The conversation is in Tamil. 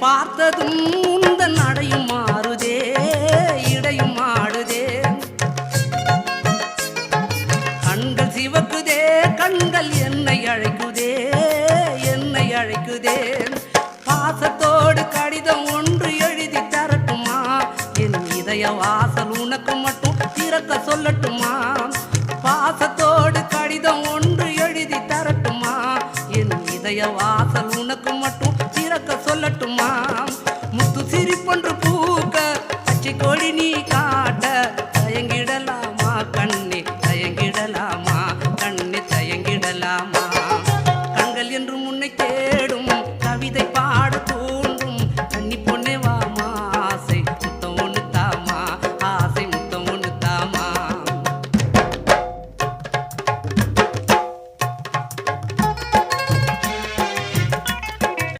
பார்த்ததும் உந்தன் நடையும் மாறுதே, இடையும் ஆடுதே. கண்கள் சிவக்குதே, கண்கள் என்னை அழைக்குதே, என்னை அழைக்குதே. பாசத்தோடு கடிதம் ஒன்று எழுதி தரட்டுமா? என் இதய வாசல் உனக்கு மட்டும்